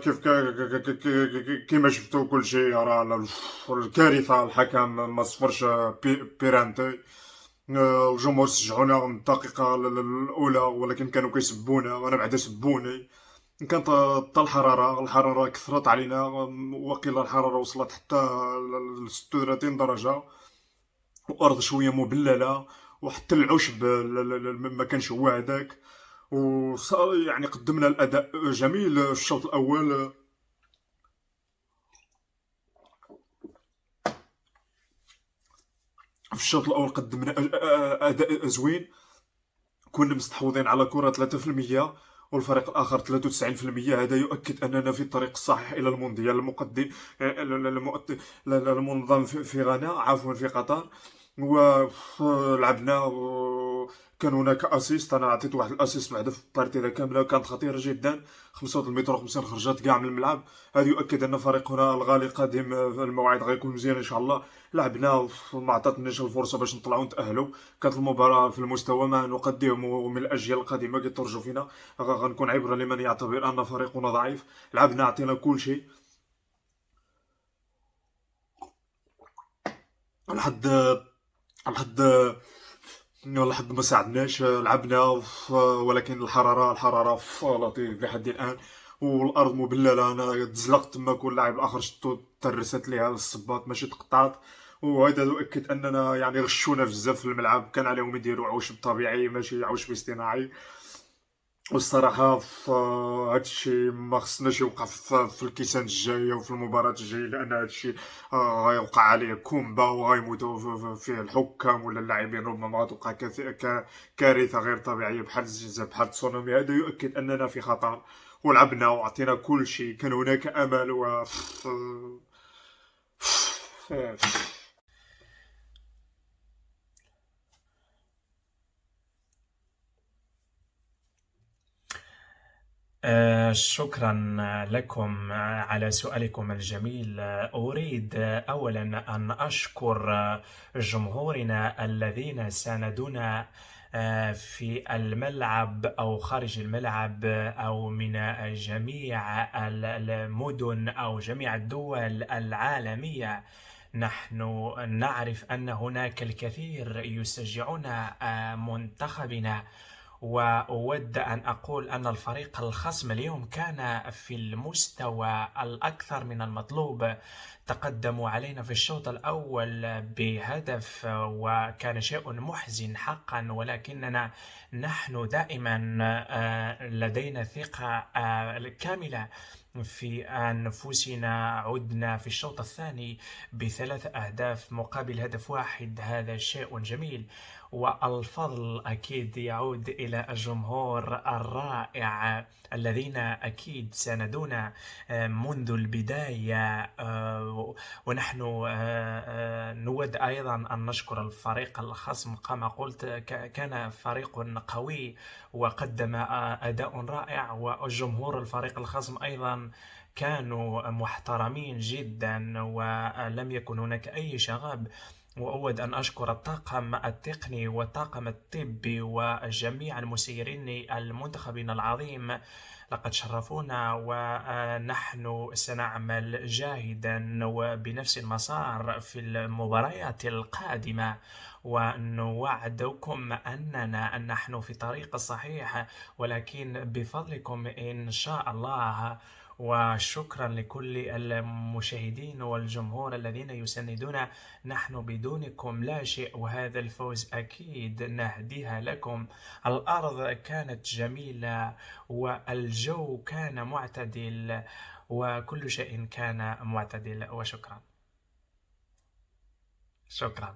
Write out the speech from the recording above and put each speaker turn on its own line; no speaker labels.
كيف كيما شفتوا كل شيء راه الكارثة الحكم ما صفرش بيرانتي. الجمهور شجعونا من الدقيقة الأولى، ولكن كانوا كيسبونا، أنا بعدا سبوني. كانت حتى الحرارة كثرت علينا، وقيل الحرارة وصلت حتى ل 36 درجة، وأرض شوية مبللة، وحتى العشب ما كانش هو هذاك. يعني قدمنا الأداء جميل في الشوط الأول. في الشوط الأول قدمنا أداء زوين، كنا مستحوذين على كرة 3%، والفريق الآخر 93%. هذا يؤكد أننا في الطريق الصحيح إلى المونديال المقدم، المنظم في غانا، عفوا في قطر. ولعبنا، كان هناك اسيست، انا عطيت واحد الاسيست بعد في البارتيدا كامله، كانت خطيره جدا. 35 خرجات كاع من الملعب. هذا يؤكد ان فريقنا الغالي قادم في الموعد غيكون مزيان ان شاء الله. لعبنا وما عطاتناش الفرصه باش نطلعوا نتاهلوا. كانت المباراه في المستوى ما نقدمه من الاجيال القادمه كيترجوا فينا، غنكون عبره لمن يعتبر ان فريقنا ضعيف. لعبنا، عطينا كل شيء لحد لحد لحد ما ساعدناش. لعبنا ولكن الحراره لطيف لحد الان، والارض مبلله. انا تزلقت تما، كل لاعب الاخر شتو ترست ليها الصباط ماشي تقطعت. وهذا يؤكد اننا يعني غشونا بزاف في الملعب، كان عليهم يديروا عشب طبيعي ماشي عشب اصطناعي. والصراحة هادشي ما خصناش يوقع في الكيسان الجاية وفي المباراة الجاية، لأن هادشي غيوقع عليه كومبا، وغيموتوا فيه الحكام ولا اللاعبين. ربما غتوقع كارثة غير طبيعية بحال الزلزال، بحال التسونامي. هذا يؤكد أننا في خطر. ولعبنا وعطينا كل شيء، كان هناك أمل
شكرا لكم على سؤالكم الجميل. أريد أولا أن أشكر جمهورنا الذين ساندونا في الملعب أو خارج الملعب، أو من جميع المدن أو جميع الدول العالمية. نحن نعرف أن هناك الكثير يشجعون منتخبنا. وأود أن أقول أن الفريق الخصم اليوم كان في المستوى الأكثر من المطلوب. تقدموا علينا في الشوط الأول بهدف، وكان شيء محزن حقا، ولكننا نحن دائما لدينا ثقة كاملة في أنفسنا. عدنا في الشوط الثاني بثلاث أهداف مقابل هدف واحد، هذا شيء جميل. والفضل أكيد يعود إلى الجمهور الرائع الذين أكيد ساندونا منذ البداية. ونحن نود أيضا أن نشكر الفريق الخصم. كما قلت، كان فريق قوي وقدم أداء رائع، والجمهور الفريق الخصم أيضا كانوا محترمين جدا، ولم يكن هناك أي شغب. وأود أن أشكر الطاقم التقني والطاقم الطبي وجميع المسيرين المنتخبين العظيم، لقد شرفونا، ونحن سنعمل جاهدا وبنفس المسار في المباريات القادمة. ونوعدكم أننا نحن في طريق الصحيح، ولكن بفضلكم إن شاء الله. وشكرا لكل المشاهدين والجمهور الذين يساندون. نحن بدونكم لا شيء، وهذا الفوز أكيد نهديها لكم. الأرض كانت جميلة، والجو كان معتدل، وكل شيء كان معتدل. وشكرا. شكرا.